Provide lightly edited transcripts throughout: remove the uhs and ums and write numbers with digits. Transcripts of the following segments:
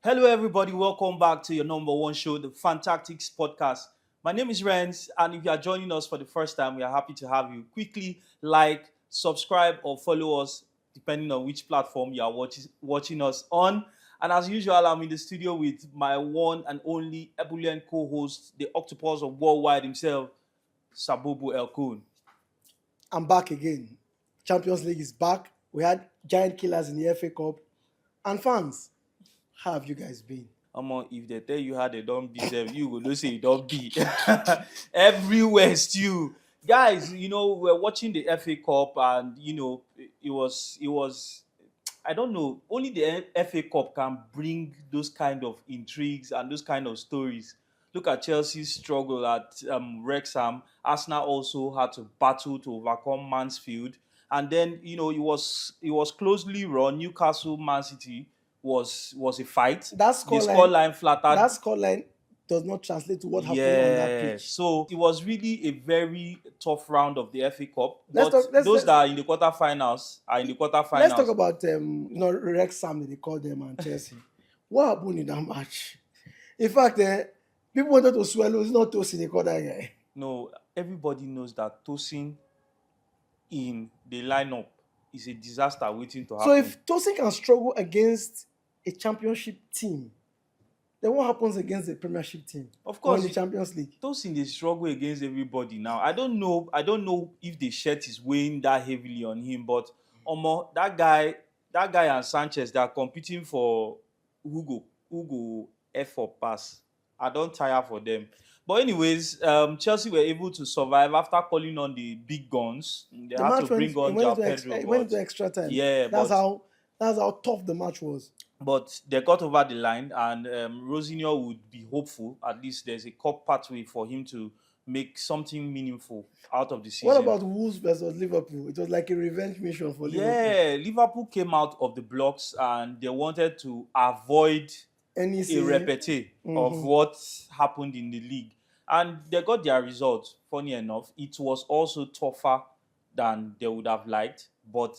Hello, everybody. Welcome back to your number one show, the Fantastics Podcast. My name is Renz, and if you are joining us for the first time, we are happy to have you. Quickly like, subscribe, or follow us, depending on which platform you are watching us on. And as usual, I'm in the studio with my one and only ebullient co-host, the octopus of worldwide himself, Sabubu El Kun. I'm back again. Champions League is back. We had giant killers in the FA Cup. And fans, how have you guys been? If they tell you how they don't be sef, you go know say e don be. Everywhere still. Guys, we're watching the FA Cup and it was I don't know, only the FA Cup can bring those kind of intrigues and those kind of stories. Look at Chelsea's struggle at Wrexham. Arsenal also had to battle to overcome Mansfield. And then, it was closely run. Newcastle, Man City was a fight. That The scoreline, scoreline flattered. that scoreline does not translate to what happened on that Yeah, pitch. so it was really a very tough round of the FA Cup. Let's But talk. Let's those let's, that are in the quarterfinals are in the let's talk quarterfinals. about Wrexham that they call them and Chelsea. What happened in that match? In fact, people wanted to swallow. It's not tossing the corner guy. No, everybody knows that tossing in the lineup is a disaster waiting to So happen. if Tosin can struggle against a championship team, then what happens against the Premiership team? Of Or in course, the Champions League? Tosin dey struggle against everybody now. I don't know if the shirt is weighing that heavily on him, but that guy and Sanchez, they are competing for who go F for pass. I don't tire for them. But anyways, Chelsea were able to survive after calling on the big guns. They The had to match bring on João Pedro, it went but into extra time. yeah, That's how tough the match was. but they got over the line, and Rosinho would be hopeful. At least there's a cup pathway for him to make something meaningful out of the What season. about Wolves versus Liverpool? It was like a revenge mission for Liverpool. Yeah, Liverpool came out of the blocks and they wanted to avoid Any a season, repete of what happened in the league. And they got their results. Funny enough, it was also tougher than they would have liked, but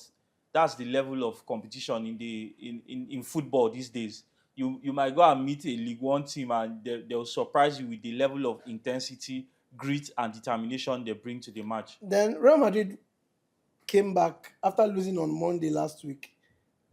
that's the level of competition in football these days. You might go and meet a League One team and they'll surprise you with the level of intensity, grit, and determination they bring to the match. then Real Madrid came back after losing on Monday last week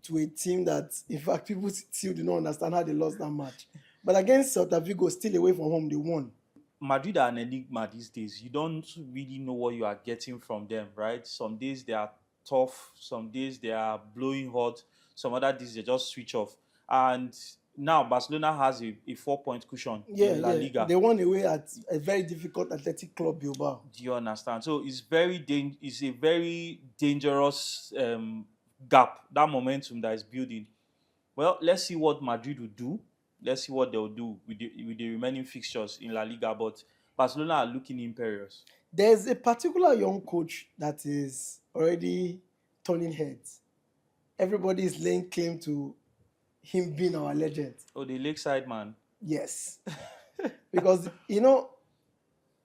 to a team that, in fact, people still do not understand how they lost that match. But against Celta Vigo, still away from home, they won. Madrid are an enigma these days. You don't really know what you are getting from them, right? Some days they are tough, some days they are blowing hot, some other days they just switch off. And now Barcelona has a 4 point cushion Yeah, in La yeah. Liga. They won away at a very difficult Athletic Club Bilbao. Do you understand? So it's a very dangerous gap, that momentum that is building. Well, let's see what Madrid will do. Let's see what they'll do with the remaining fixtures in La Liga. But Barcelona are looking imperious. There's a particular young coach that is already turning heads. Everybody is laying claim to him being our legend. Oh, the Lakeside man. Yes. Because,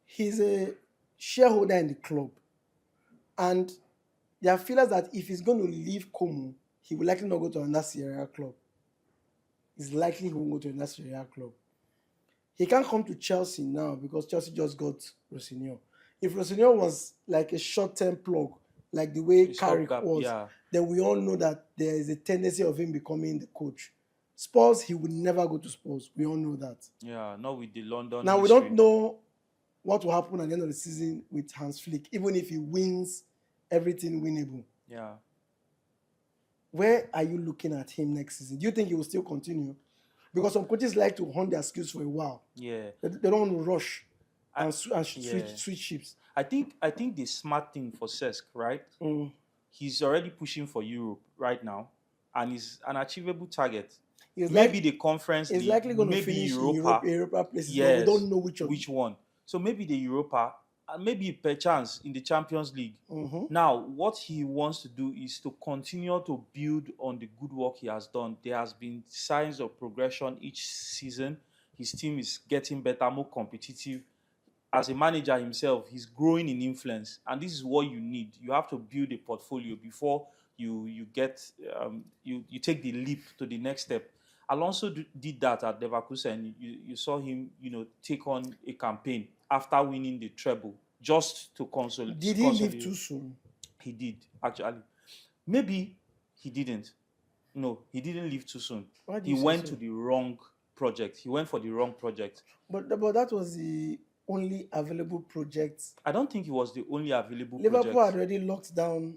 he's a shareholder in the club. And there are feelers that if he's going to leave Como, he will likely not go to another Serie club. It's likely he won't go to another Serie club. He can't come to Chelsea now because Chelsea just got Rosinho. If Rosinho was like a short-term plug, like the way A Carrick stopgap, was, yeah. then we all know that there is a tendency of him becoming the coach. Spurs, he would never go to Spurs. We all know that. Yeah, not with the London Now, we history. don't know what will happen at the end of the season with Hans Flick, even if he wins everything winnable. Yeah. Where are you looking at him next season? Do you think he will still continue? Because some coaches like to hone their skills for a while. Yeah. They don't want to rush and yeah. switch ships. I think the smart thing for Cesc, right? He's already pushing for Europe right now, and it's an achievable target. Maybe the conference He's league, likely going to maybe finish Europa. in Europa places, but Yes. we don't know which of Which one? So maybe the Europa, and maybe perchance in the Champions League. Mhm. Now, what he wants to do is to continue to build on the good work he has done. There has been signs of progression each season. His team is getting better, more competitive. As a manager himself, he's growing in influence, and this is what you need. You have to build a portfolio before you take the leap to the next step. Alonso did that at Leverkusen. You saw him, take on a campaign after winning the treble just to Did he leave consolidate. too soon? He did, actually. Maybe he didn't. No, he didn't leave too soon. Why do He you say went so? to the wrong project. He went for the wrong project. But that was the only available project. I don't think he was the only available Liverpool had project. already locked down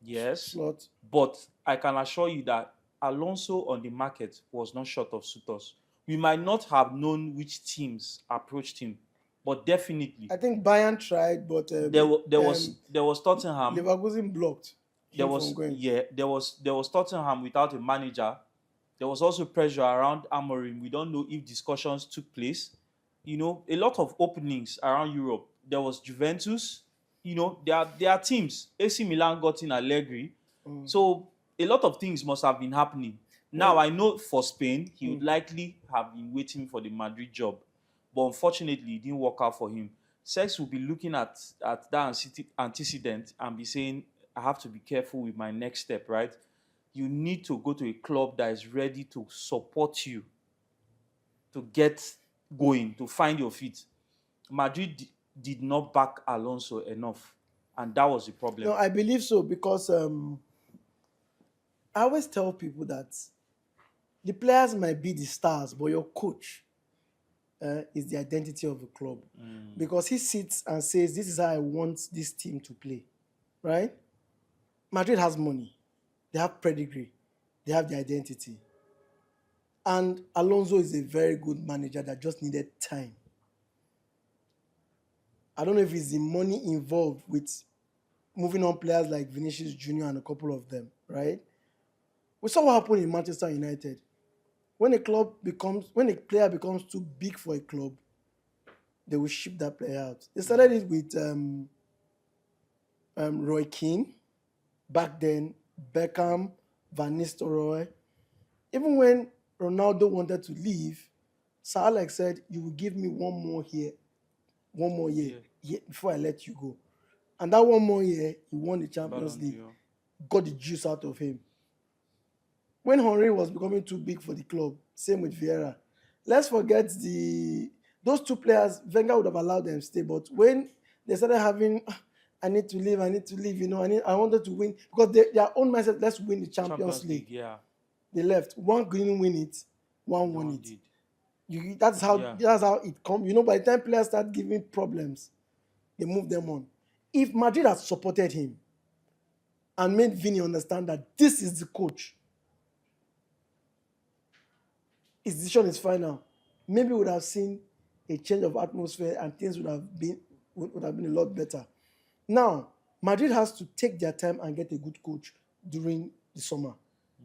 Yes, slot. but I can assure you that Alonso on the market was not short of suitors. We might not have known which teams approached him, but definitely I think Bayern tried, but there was Tottenham. Leverkusen blocked There him from was going. yeah there was Tottenham without a manager. There was also pressure around Amorim. We don't know if discussions took place. A lot of openings around Europe. There was Juventus. There are teams. AC Milan got in Allegri. Mm. So a lot of things must have been happening. Now Well, I know for Spain, he would mm. likely have been waiting for the Madrid job, but unfortunately, it didn't work out for him. Sex will be looking at that antecedent and be saying, "I have to be careful with my next step." Right? You need to go to a club that is ready to support you to get going, to find your feet. Madrid did not back Alonso enough, and that was the problem. No, I believe so because I always tell people that the players might be the stars, but your coach is the identity of the club because he sits and says, "This is how I want this team to play." Right? Madrid has money, they have pedigree, they have the identity, and Alonso is a very good manager that just needed time. I don't know if it's the money involved with moving on players like Vinicius Jr. and a couple of them, right? We saw what happened in Manchester United. When a player becomes too big for a club, they will ship that player out. They started it with Roy Keane, back then, Beckham, Van Nistelrooy. Even when Ronaldo wanted to leave, Sir Alex said, "You will give me one more year before I let you go." And that one more year, he won the Champions Ballon League, d'Or. got the juice out of him. When Henry was becoming too big for the club, same with Vieira. Let's forget those two players. Wenger would have allowed them to stay, but when they started having, I need to leave, I wanted to win because their own mindset, let's win the Champions League. Yeah. They left. One couldn't win it, one won One it. did. That's how Yeah. it comes. By the time players start giving problems, they move them on. If Madrid had supported him and made Vini understand that this is the coach, his decision is final, maybe we would have seen a change of atmosphere and things would have been a lot better. Now, Madrid has to take their time and get a good coach during the summer.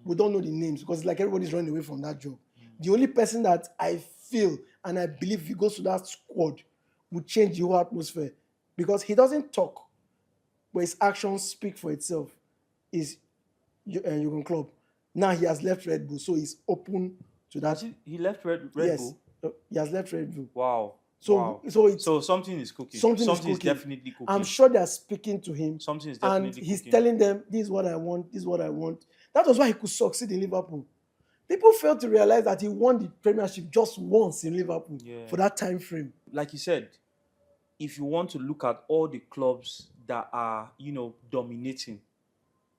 We don't know the names because it's like everybody's running away from that job. The only person that I feel and I believe if he goes to that squad would change the whole atmosphere because he doesn't talk, but his actions speak for itself, is Jurgen Klopp. Now he has left Red Bull, so he's open to that. He left Red Yes, Bull. he has left Red Bull. Wow. So Wow. so something is cooking. something is cooking. Definitely cooking. I'm sure they are speaking to him, Something is and definitely he's cooking. telling them, "This is what I want. This is what I want." That was why he could succeed in Liverpool. People fail to realize that he won the Premiership just once in Liverpool for that time frame. Like you said, if you want to look at all the clubs that are, dominating,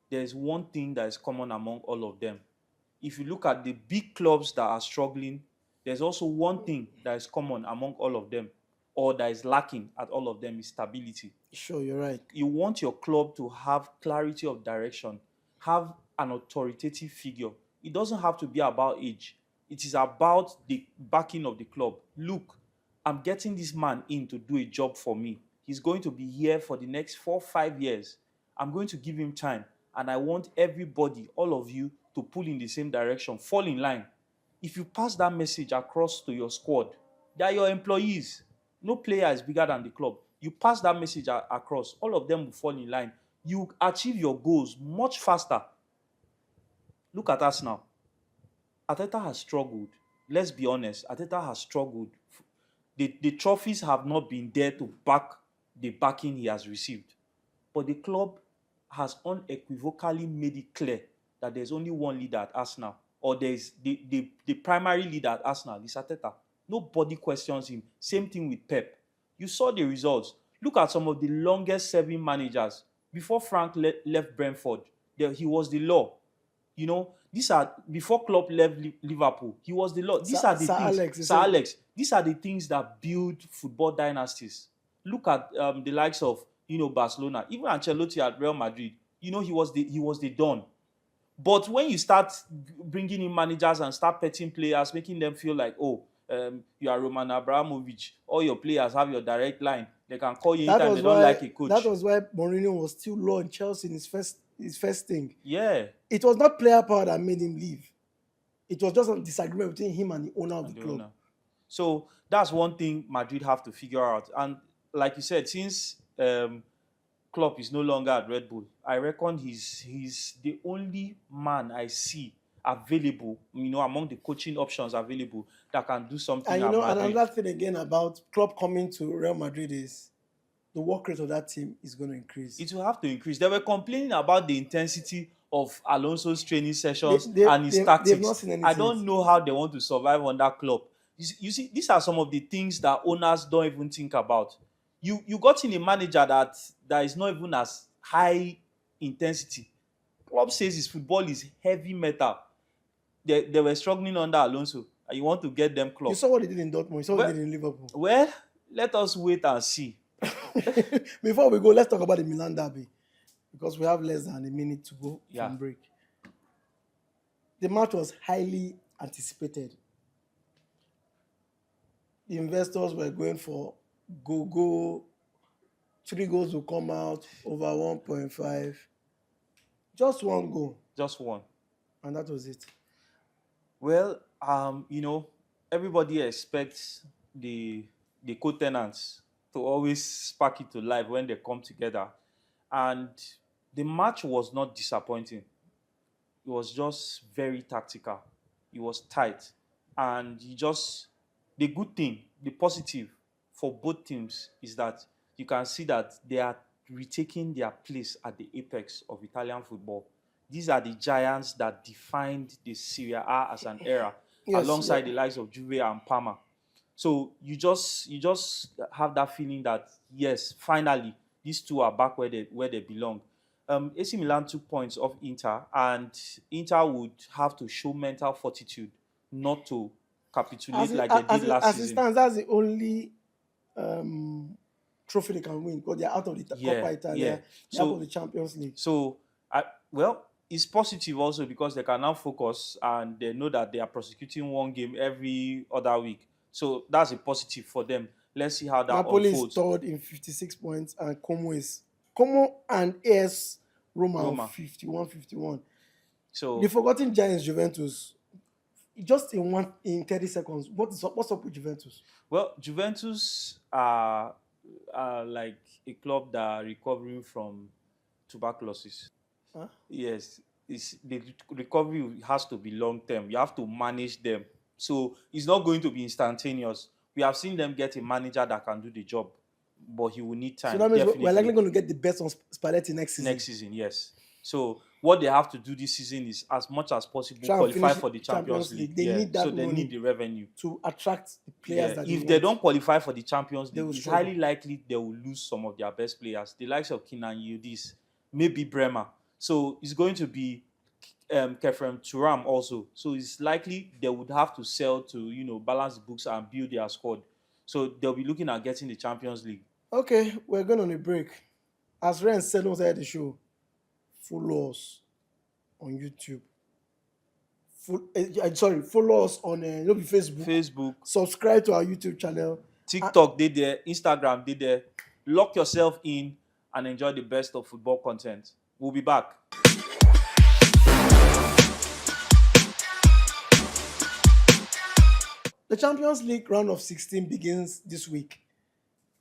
there's one thing that is common among all of them. If you look at the big clubs that are struggling, there's also one thing that is common among all of them, or that is lacking at all of them, is stability. Sure, you're right. You want your club to have clarity of direction, have an authoritative figure. It doesn't have to be about age. It is about the backing of the club. Look, I'm getting this man in to do a job for me. He's going to be here for the next 4-5 years. I'm going to give him time. And I want everybody, all of you, to pull in the same direction, fall in line. If you pass that message across to your squad, they are your employees. No player is bigger than the club. You pass that message across, all of them will fall in line. You achieve your goals much faster. Look at us now. Arteta has struggled. Let's be honest. Arteta has struggled. The trophies have not been there to back the backing he has received. But the club has unequivocally made it clear that there's only one leader at Arsenal. or there's the primary leader at Arsenal is Arteta. Nobody questions him. Same thing with Pep. You saw the results. Look at some of the longest serving managers. Before Frank left Brentford, he was the law. These are before Klopp left Liverpool. He was the law. These are the Sir things, Alex, Sir Alex. These are the things that build football dynasties. Look at the likes of Barcelona, even Ancelotti at Real Madrid. He was the don. But when you start bringing in managers and start petting players, making them feel like, oh, you are Roman Abramovich, all your players have your direct line. They can call you anytime they don't like a coach. That was why Mourinho was still low in Chelsea in his first thing. Yeah. It was not player power that made him leave. It was just a disagreement between him and the owner of the club. Owner. So that's one thing Madrid have to figure out. And like you said, since Klopp is no longer at Red Bull, I reckon he's the only man I see available, among the coaching options available that can do something. And Madrid. another thing again about Klopp coming to Real Madrid is the work rate of that team is going to increase. It will have to increase. They were complaining about the intensity of Alonso's training sessions and his tactics. They've not seen anything. I don't know how they want to survive under Klopp. You see, these are some of the things that owners don't even think about. You got in a manager that is not even as high intensity. Klopp says his football is heavy metal. They were struggling under Alonso, and you want to get them Klopp. You saw what they did in Dortmund. You saw what they did in Liverpool. Well, let us wait and see. Before we go, let's talk about the Milan derby, because we have less than a minute to go from break. The match was highly anticipated. The investors were going for go. 3 goals will come out over 1.5. Just one goal. Just one. And that was it. Well, everybody expects the co-tenants to always spark it to life when they come together. And the match was not disappointing. It was just very tactical. It was tight. And the good thing, the positive for both teams is that you can see that they are retaking their place at the apex of Italian football. These are the giants that defined the Serie A as an era, alongside the likes of Juve and Parma. So you just have that feeling that, yes, finally, these two are back where they belong. AC Milan took points off Inter, and Inter would have to show mental fortitude not to capitulate like they did last season. As it stands, that's the only trophy they can win, because they're out of the Coppa Italia, they're out of the Champions League. So, it's positive also because they can now focus and they know that they are prosecuting one game every other week. So that's a positive for them. Let's see how that Napoli unfolds. Napoli is third in 56 points, and Como and AS Roma 51. So the forgotten giants Juventus, just in 30 seconds, what's up with Juventus? Well, Juventus are like a club that are recovering from tuberculosis. Huh? Yes, the recovery has to be long term. You have to manage them. So it's not going to be instantaneous. We have seen them get a manager that can do the job, but he will need time. So that means we're likely going to get the best on Spalletti next season. Next season, yes. So what they have to do this season is, as much as possible, qualify for the Champions League. They need that, so they need the revenue to attract the players. That if they don't qualify for the Champions League, it's highly likely they will lose some of their best players. The likes of Kenan Yildiz, maybe Bremer. So it's going to be Kefrem Thuram also. So it's likely they would have to sell to balance the books and build their squad. So they'll be looking at getting the Champions League. Okay, we're going on a break. As Ren said on the show, follow us on YouTube. Follow us on Facebook. Subscribe to our YouTube channel. TikTok, they there. Instagram, they there. Lock yourself in and enjoy the best of football content. We'll be back. The Champions League round of 16 begins this week,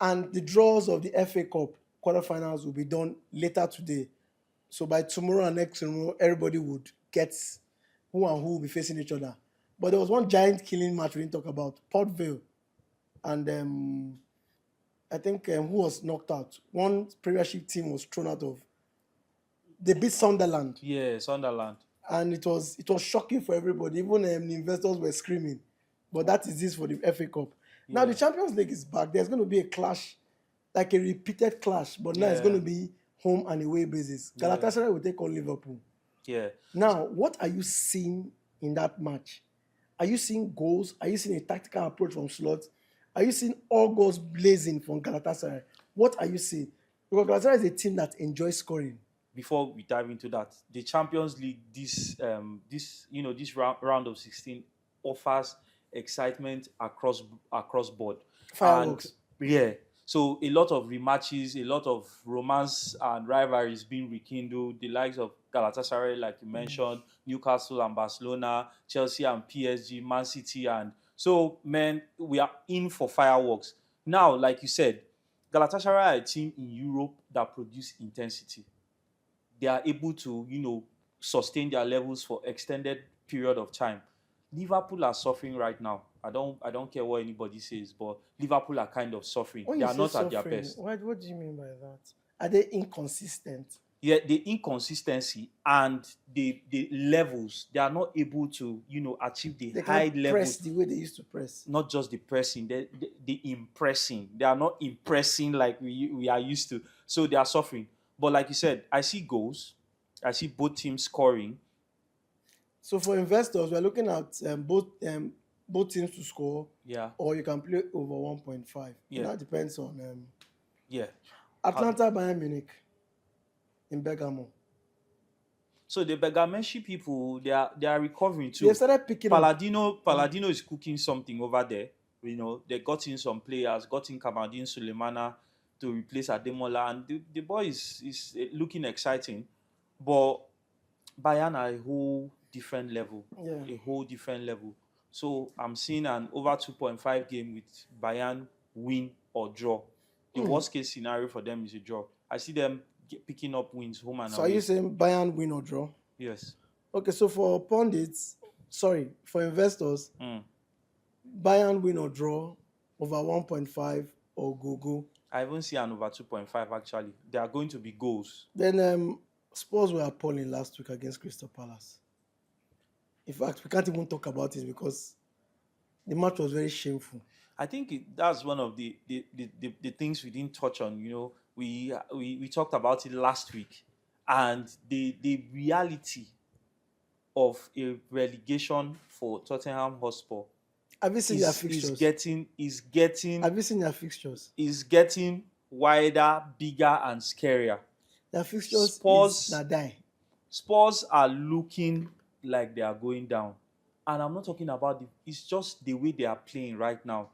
and the draws of the FA Cup quarterfinals will be done later today. So by tomorrow and next tomorrow, everybody would get who and who will be facing each other. But there was one giant killing match we didn't talk about, Port Vale, and I think who was knocked out. One Premiership team was thrown out of. They beat Sunderland. Yeah, Sunderland. and it was shocking for everybody. Even the investors were screaming. But that is this for the FA Cup. Now the Yeah. Champions League is back. There's going to be a clash, like a repeated clash, but now it's going Yeah. to be home and away basis. Yeah. Galatasaray will take on Liverpool. Yeah. Now, what are you seeing in that match? Are you seeing goals? Are you seeing a tactical approach from Slot? Are you seeing all goals blazing from Galatasaray? What are you seeing? Because Galatasaray is a team that enjoys scoring. Before we dive into that, the Champions League this round of 16 offers excitement across board, and Fireworks. yeah, so a lot of rematches, a lot of romance and rivalries being rekindled. The likes of Galatasaray, like you mentioned, Newcastle and Barcelona, Chelsea and PSG, Man City, and so man, we are in for fireworks now. Like you said, Galatasaray are a team in Europe that produce intensity. They are able to, sustain their levels for extended period of time. Liverpool are suffering right now. I don't care what anybody says, but Liverpool are kind of suffering. When They you are say not at their suffering, best. what do you mean by that? Are they inconsistent? Yeah, the inconsistency and the levels, they are not able to, achieve the They high can't level. press the way they used to press. Not just the pressing, the impressing. They are not impressing like we are used to. So they are suffering. But like you said, I see goals. I see both teams scoring. So for investors, we're looking at both teams to score, Yeah, or you can play over 1.5. yeah, That depends on yeah. Atlanta Bayern Munich in Bergamo. So the Bergameshi people, they are recovering They too. started picking up. Paladino is cooking something over there. They got in some players, got in Kamadin Sulemana to replace Ademola, and the boy is looking exciting. But Bayern are a whole different level, Yeah. a whole different level. So I'm seeing an over 2.5 game with Bayern win or draw. The worst case scenario for them is a draw. I see them picking up wins home and So are you away. saying Bayern win or draw? Yes. Okay, so for pundits, sorry, for investors, Mm. Bayern win or draw over 1.5 or go. I even see an over 2.5 actually. There are going to be goals. Then Spurs were appalling last week against Crystal Palace. In fact, we can't even talk about it because the match was very shameful. I think that's one of the things we didn't touch on. We talked about it last week, and the reality of a relegation for Tottenham Hotspur Have you seen their is fixtures? getting Have you seen their fixtures? is getting wider, bigger, and scarier. Their fixtures Spurs is Nadai. Spurs are looking like they are going down. And I'm not talking about it's just the way they are playing right now.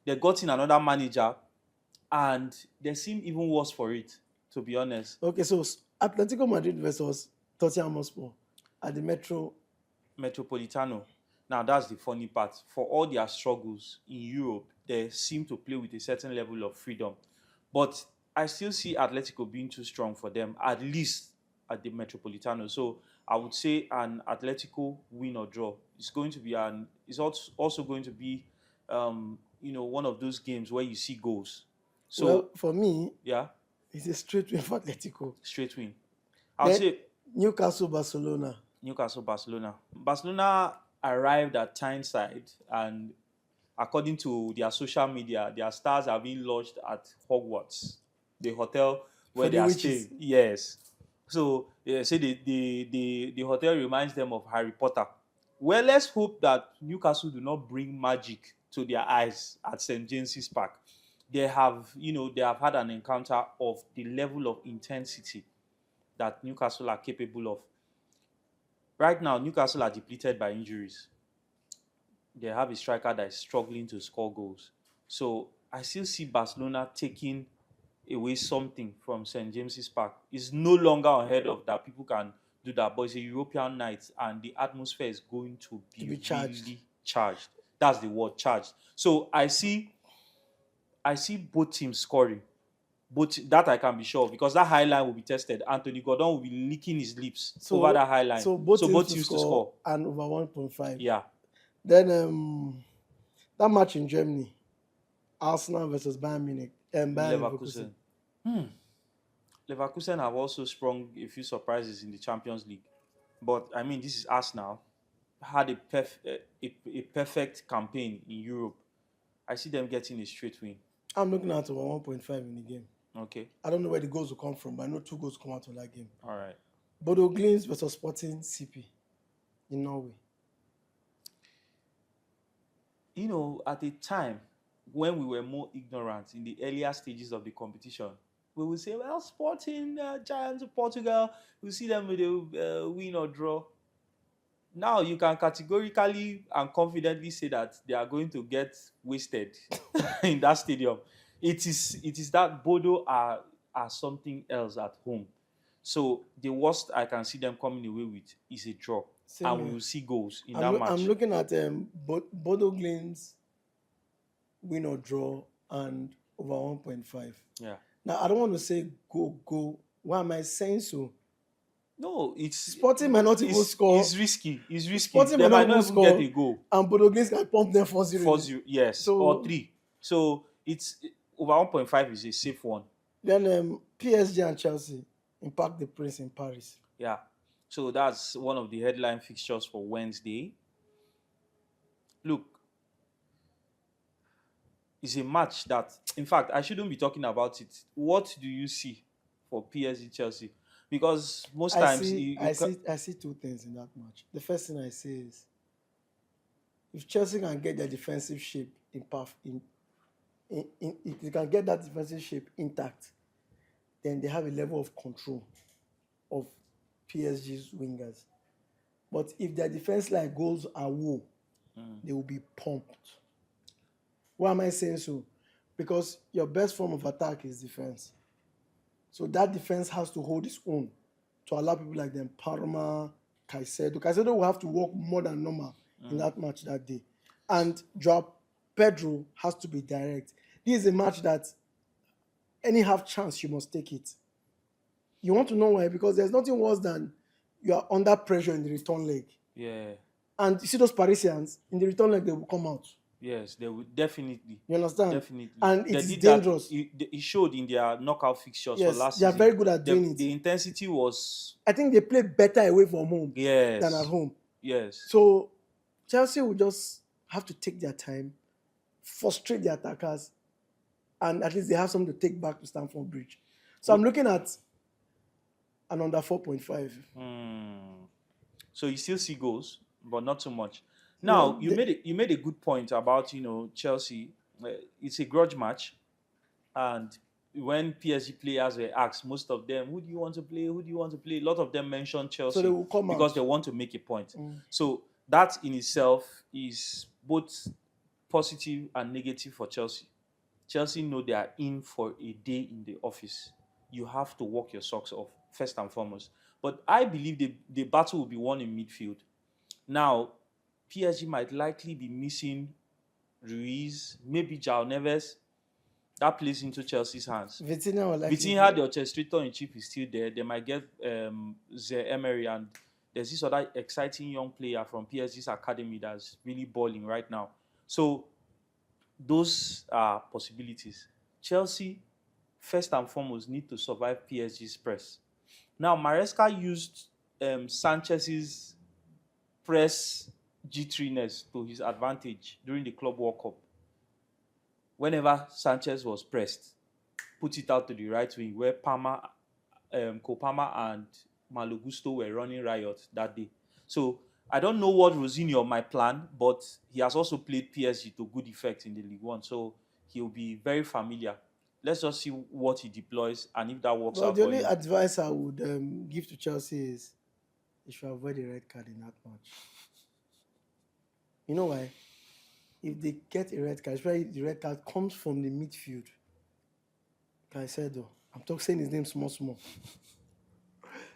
They got in another manager and they seem even worse for it, to be honest. Okay, so Atletico Madrid versus Tottenham Hotspur at the Metropolitano. Now that's the funny part. For all their struggles in Europe, they seem to play with a certain level of freedom. But I still see Atletico being too strong for them, at least at the Metropolitano. So I would say an Atletico win or draw. It's also going to be one of those games where you see goals. So Well, for me, yeah, it's a straight win for Atletico. straight win. I'll Then say Newcastle Barcelona. Newcastle, Barcelona. Barcelona arrived at Tyneside, and according to their social media, their stars are being lodged at Hogwarts, the hotel where For they the are witches. staying. Yes. So they say the hotel reminds them of Harry Potter. Well, let's hope that Newcastle do not bring magic to their eyes at St. James's Park. They have had an encounter of the level of intensity that Newcastle are capable of. Right now, Newcastle are depleted by injuries. They have a striker that is struggling to score goals. So I still see Barcelona taking away something from St. James's Park. It's no longer unheard of that people can do that, but it's a European night and the atmosphere is going to be charged. really charged. That's the word, charged. So I see both teams scoring. Both that I can be sure of, because that high line will be tested. Anthony Gordon will be licking his lips over that high line. So both teams, teams to to score score. and over 1.5. Yeah. Then that match in Germany, Arsenal versus Bayern Munich and Bayern Leverkusen. Leverkusen. Leverkusen have also sprung a few surprises in the Champions League. But I mean, this is Arsenal. Had a perfect campaign in Europe. I see them getting a straight win. I'm looking at over 1.5 in the game. Okay. I don't know where the goals will come from, but I know 2 goals come out of that game. All right. Bodo Glimt versus Sporting CP in Norway. At a time when we were more ignorant in the earlier stages of the competition, we would say, well, Sporting Giants of Portugal, we see them with a win or draw. Now you can categorically and confidently say that they are going to get wasted in that stadium. It is that Bodo are something else at home. So the worst I can see them coming away with is a draw, Same and we here. will see goals in I'm, that I'm match. looking at Bodo Glimt's win or draw and over 1.5. Yeah. Now, I don't want to say go. Why am I saying so? No, it's Sporting might not even score. It's risky. It's risky. Sporting They might might not even get a goal. and Bodo Glimt can pump them 4-0. 4-0, yes, So- or 3. So it's over 1.5 is a safe one. Then PSG and Chelsea impact the Prince in Paris. Yeah. So that's one of the headline fixtures for Wednesday. Look, it's a match that, in fact, I shouldn't be talking about it. What do you see for PSG Chelsea? Because most times I see 2 things in that match. The first thing I see is if Chelsea can get their defensive shape if they can get that defensive shape intact, then they have a level of control of PSG's wingers. But if their defense line goes away, they will be pumped. Why am I saying so? Because your best form of attack is defense. So that defense has to hold its own to allow people like them, Parma, Caicedo. Caicedo will have to work more than normal in that match that day. And Joao Pedro has to be direct. This is a match that any half chance you must take it. You want to know why? Because there's nothing worse than you are under pressure in the return leg. Yeah. And you see those Parisians, in the return leg, they will come out. Yes, they would definitely. You understand? Definitely. And They it is did that. dangerous. It showed in their knockout fixtures Yes, for last they are season. very good at doing it. The intensity was I think they play better away from home yes. than at home. Yes. So Chelsea will just have to take their time, frustrate the attackers, and at least they have something to take back to Stamford Bridge. So I'm looking at an under 4.5. So you still see goals, but not so much. Now Yeah, you made a good point about Chelsea. It's a grudge match, and when PSG players were asked, most of them, who do you want to play? Who do you want to play? A lot of them mentioned Chelsea So they will come because out. they want to make a point. So that in itself is both positive and negative for Chelsea. Chelsea know they are in for a day in the office. You have to walk your socks off, first and foremost. But I believe the battle will be won in midfield. Now, PSG might likely be missing Ruiz, maybe João Neves. That plays into Chelsea's hands. Vitinha, the orchestrator in chief, is still there. They might get Emery, and there's this other exciting young player from PSG's academy that's really balling right now. So those are possibilities. Chelsea, first and foremost, need to survive PSG's press. Now, Maresca used Sanchez's press jitteriness to his advantage during the Club World Cup. Whenever Sanchez was pressed, put it out to the right wing where Kopama and Malo Gusto were running riot that day. So I don't know what Rosinio might plan, but he has also played PSG to good effect in the League One, so he'll be very familiar. Let's just see what he deploys and if that works out The for only him. advice I would give to Chelsea is they should avoid the red card in that match. You know why? If they get a red card, especially if the red card comes from the midfield, Caicedo, I'm saying his name small.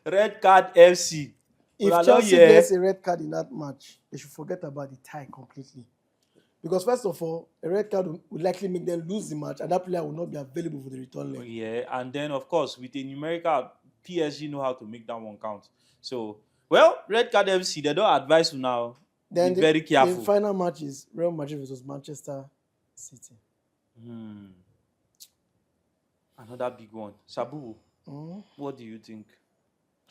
Red card FC. If Chelsea gets a red card in that match, they should forget about the tie completely. Because first of all, a red card would likely make them lose the match, and that player will not be available for the return leg. Yeah, and then of course with a numerical, PSG know how to make that one count. So, well, red card FC, they don't advise you now. Then be very careful. The final match is Real Madrid versus Manchester City. Another big one. Sabu, what do you think?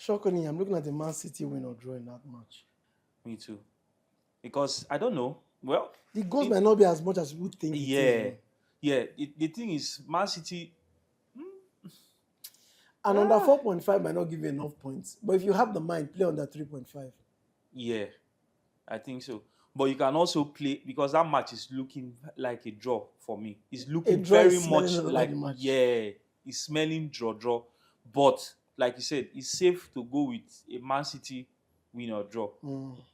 Shockingly, I'm looking at the Man City win or draw in that match. Me too. Because I don't know. Well, The goals it, might not be as much as you would think it is. yeah, yeah. The thing is, Man City. And under Ah, 4.5 might not give you enough points. But if you have the mind, play under 3.5. yeah, I think so. But you can also play because that match is looking like a draw for me. It's A looking draw very is smelling much all over like the match. it's smelling draw. But like you said, it's safe to go with a Man City win or draw.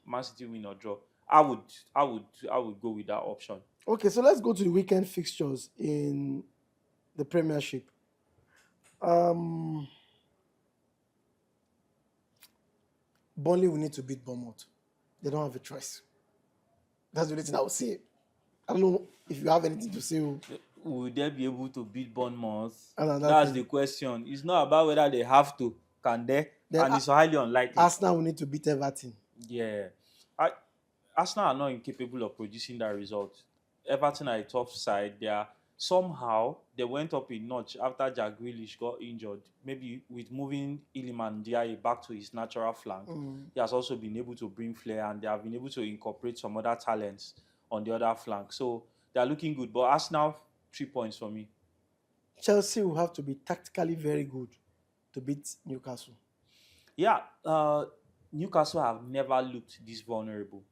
Man City win or draw. I would go with that option. Okay, so let's go to the weekend fixtures in the Premiership. Burnley will need to beat Bournemouth. They don't have a choice. That's the only thing I would say. I don't know if you have anything to say. Will they be able to beat Bournemouth? Another That's thing. the question. It's not about whether they have to, can they? Then And it's highly unlikely. Arsenal will need to beat Everton. Yeah. I, Arsenal are not incapable of producing that result. Everton are a tough side. Somehow they went up a notch after Jack Grealish got injured. Maybe with moving Iliman Ndiaye back to his natural flank, he has also been able to bring flair, and they have been able to incorporate some other talents on the other flank. So they are looking good. But Arsenal, 3 points for me. Chelsea will have to be tactically very good to beat Newcastle. Yeah, Newcastle have never looked this vulnerable.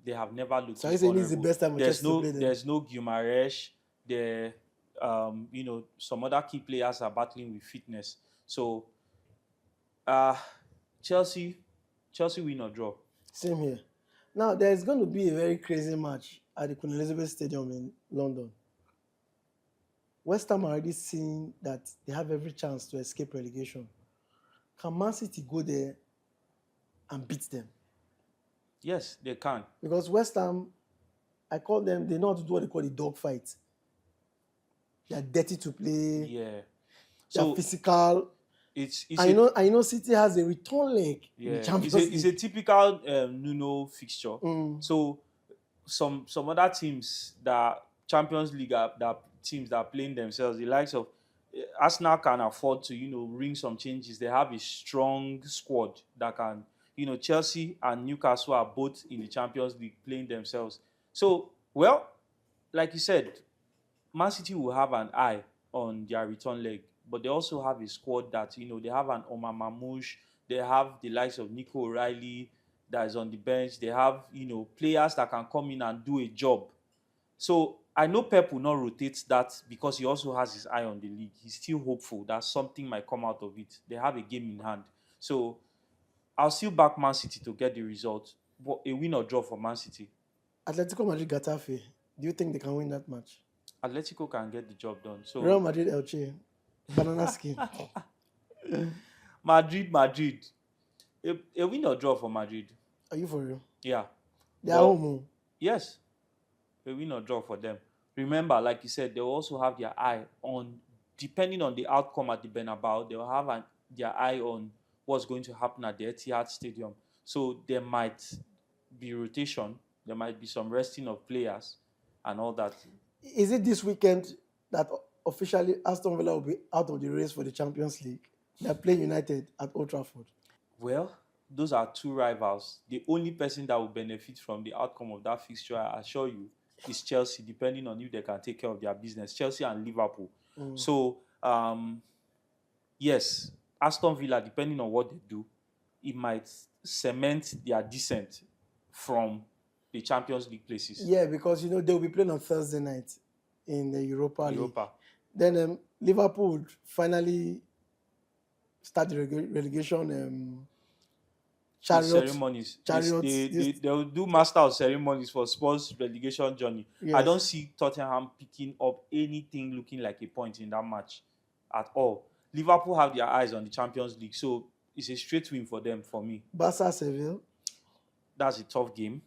They have never looked So this I saying this is the vulnerable. best time for There's Chelsea to no play them. there's no Guimaraes. There, some other key players are battling with fitness. So, Chelsea win or draw. Same here. Now there's going to be a very crazy match at the Queen Elizabeth Stadium in London. West Ham are already seeing that they have every chance to escape relegation. Can Man City go there and beat them? Yes, they can. Because West Ham, I call them, they know how to do what they call the dog fight. They are dirty to play. Yeah. They So are physical. it's I know City has a return leg in the Champions League. it's a typical Nuno fixture. Mm. So some other teams that Champions League that teams that are playing themselves, the likes of Arsenal can afford to ring some changes. They have a strong squad that can. Chelsea and Newcastle are both in the Champions League playing themselves. So, well, like you said, Man City will have an eye on their return leg, but they also have a squad that they have an Omar Mamouche, they have the likes of Nico O'Reilly that is on the bench. They have players that can come in and do a job. So I know Pep will not rotate that because he also has his eye on the league. He's still hopeful that something might come out of it. They have a game in hand. So I'll still back Man City to get the result, but a win or draw for Man City. Atletico Madrid Getafe. Do you think they can win that match? Atletico can get the job done. So Real Madrid Elche. Banana skin. Madrid. A win or draw for Madrid. Are you for real? Yeah. They are home. Yes. A win or draw for them. Remember, like you said, they will also have their eye on, depending on the outcome at the Bernabeu, they will have their eye on what's going to happen at the Etihad Stadium. So there might be rotation, there might be some resting of players and all that. Is it this weekend that officially Aston Villa will be out of the race for the Champions League? They're playing United at Old Trafford. Well, those are two rivals. The only person that will benefit from the outcome of that fixture, I assure you, is Chelsea, depending on if they can take care of their business. Chelsea and Liverpool. So, yes, Aston Villa, depending on what they do, it might cement their descent from the Champions League places. Yeah, because they'll be playing on Thursday night in the Europa League. Europa. Then Liverpool would finally start the relegation ceremonies. They'll do master of ceremonies for Spurs' relegation journey. Yes. I don't see Tottenham picking up anything looking like a point in that match at all. Liverpool have their eyes on the Champions League, so it's a straight win for them, for me. Barca Seville. That's a tough game.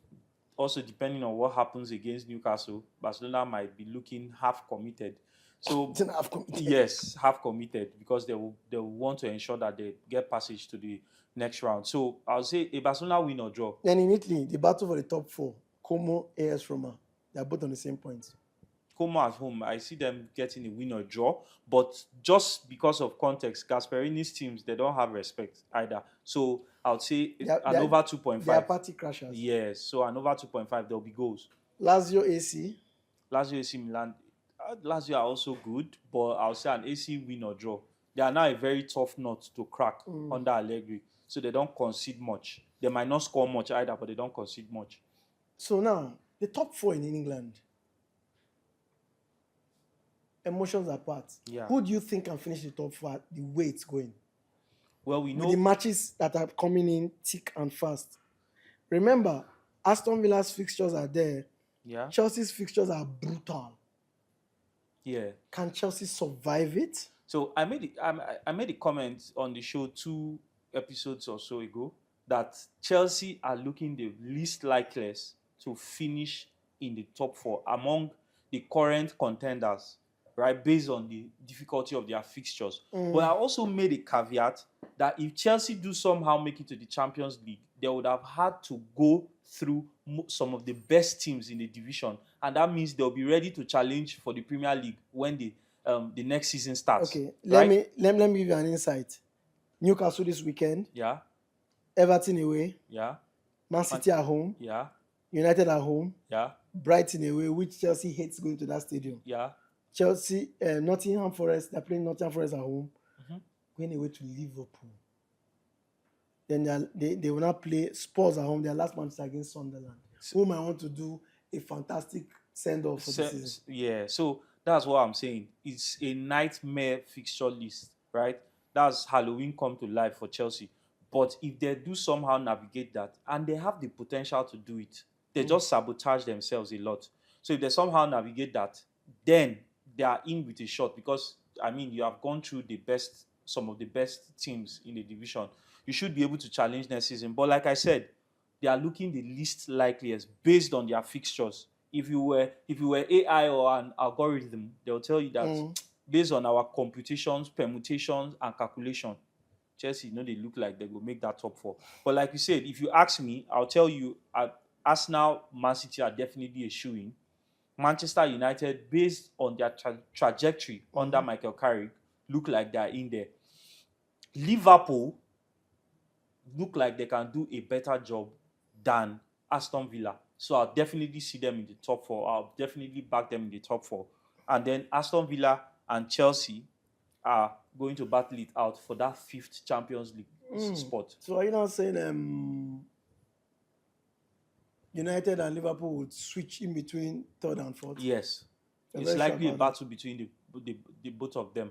Also, depending on what happens against Newcastle, Barcelona might be looking half committed. So half committed. Yes, half committed, because they will want to ensure that they get passage to the next round. So I'll say a Barcelona win or draw. Then in Italy, the battle for the top four, Como, AS Roma, they are both on the same points. Como at home, I see them getting a win or draw. But just because of context, Gasperini's teams, they don't have respect either. So I would say They are, they an are, over they are 2.5. party crashers. Yes, so an over 2.5, there'll be goals. Lazio AC. Lazio AC Milan, Lazio are also good, but I'll say an AC win or draw. They are now a very tough nut to crack under Allegri, so they don't concede much. They might not score much either, but they don't concede much. So now, the top four in England, emotions apart, Yeah. who do you think can finish the top four the way it's going? Well, we With the know. matches that are coming in thick and fast. Remember, Aston Villa's fixtures are there. Yeah. Chelsea's fixtures are brutal. Yeah. Can Chelsea survive it? So I made a comment on the show 2 episodes or so ago that Chelsea are looking the least likeliest to finish in the top four among the current contenders, right? Based on the difficulty of their fixtures. But I also made a caveat that if Chelsea do somehow make it to the Champions League, they would have had to go through some of the best teams in the division, and that means they'll be ready to challenge for the Premier League when the next season starts. Okay, right? let me give you an insight. Newcastle this weekend, Yeah, Everton away, yeah, Man City at home, yeah, United at home, yeah, Brighton away, which Chelsea hates going to that stadium. yeah. Chelsea, Nottingham Forest, they're playing Nottingham Forest at home, Mhm. going away to Liverpool. Then they will not play Spurs at home. Their last match is against Sunderland, who might want to do a fantastic send-off for the season. Yeah, so that's what I'm saying. It's a nightmare fixture list, right? That's Halloween come to life for Chelsea. But if they do somehow navigate that, and they have the potential to do it, they just sabotage themselves a lot. So if they somehow navigate that, then they are in with a shot because I mean you have gone through some of the best teams in the division. You should be able to challenge next season. But like I said, they are looking the least likeliest based on their fixtures. If you were AI or an algorithm, they'll tell you that based on our computations, permutations, and calculation, Chelsea, they look like they will make that top four. But like you said, if you ask me, I'll tell you, Arsenal, Man City are definitely a shoo-in. Manchester United, based on their trajectory under Michael Carrick, look like they're in there. Liverpool look like they can do a better job than Aston Villa. So I'll definitely see them in the top four. I'll definitely back them in the top four. And then Aston Villa and Chelsea are going to battle it out for that 5th Champions League spot. So are you now saying United and Liverpool would switch in between 3rd and 4th? Yes. You're It's very sure likely a about battle between the both of them.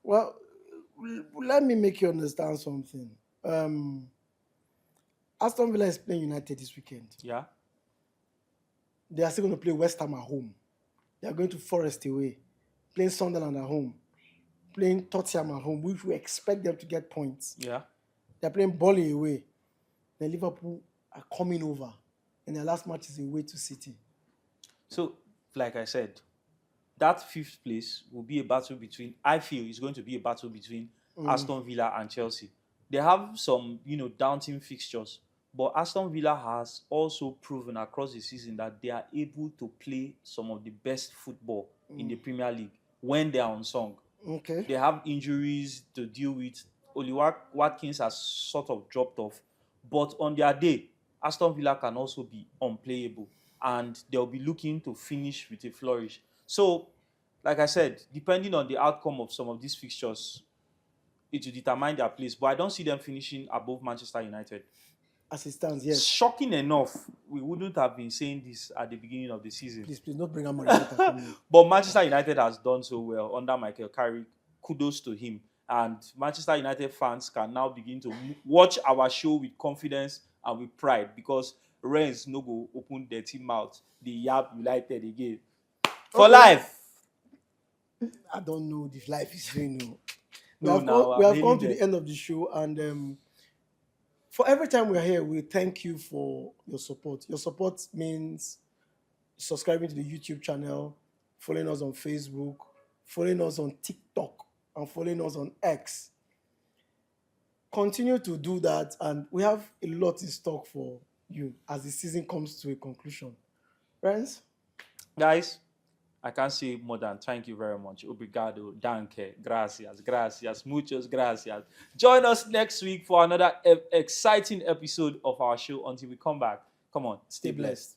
Well, let me make you understand something. Aston Villa is playing United this weekend. Yeah. They are still going to play West Ham at home. They are going to Forest away, playing Sunderland at home, playing Tottenham at home, which we expect them to get points. Yeah. They are playing Burnley away. Then Liverpool are coming over, and their last match is away to City. So, like I said, that 5th place will be a battle between, I feel it's going to be a battle between Aston Villa and Chelsea. They have some, daunting fixtures, but Aston Villa has also proven across the season that they are able to play some of the best football in the Premier League when they are on song. Okay. They have injuries to deal with. Oli Watkins has sort of dropped off, but on their day, Aston Villa can also be unplayable, and they'll be looking to finish with a flourish. So, like I said, depending on the outcome of some of these fixtures, it will determine their place. But I don't see them finishing above Manchester United. As it stands, yes. Shocking enough, we wouldn't have been saying this at the beginning of the season. Please don't bring Amorita. But Manchester United has done so well under Michael Carrick. Kudos to him. And Manchester United fans can now begin to watch our show with confidence and with pride because Rennes no go open their team mouth. The Yap United again. For life. I don't know if life is real. We have come to the end of the show, and for every time we are here, we thank you for your support. Your support means subscribing to the YouTube channel, following us on Facebook, following us on TikTok, and following us on X. Continue to do that, and we have a lot in stock for you as the season comes to a conclusion. Friends? Guys, I can't say more than thank you very much. Obrigado, danke, gracias, gracias, muchos gracias. Join us next week for another exciting episode of our show. Until we come back, come on, stay blessed.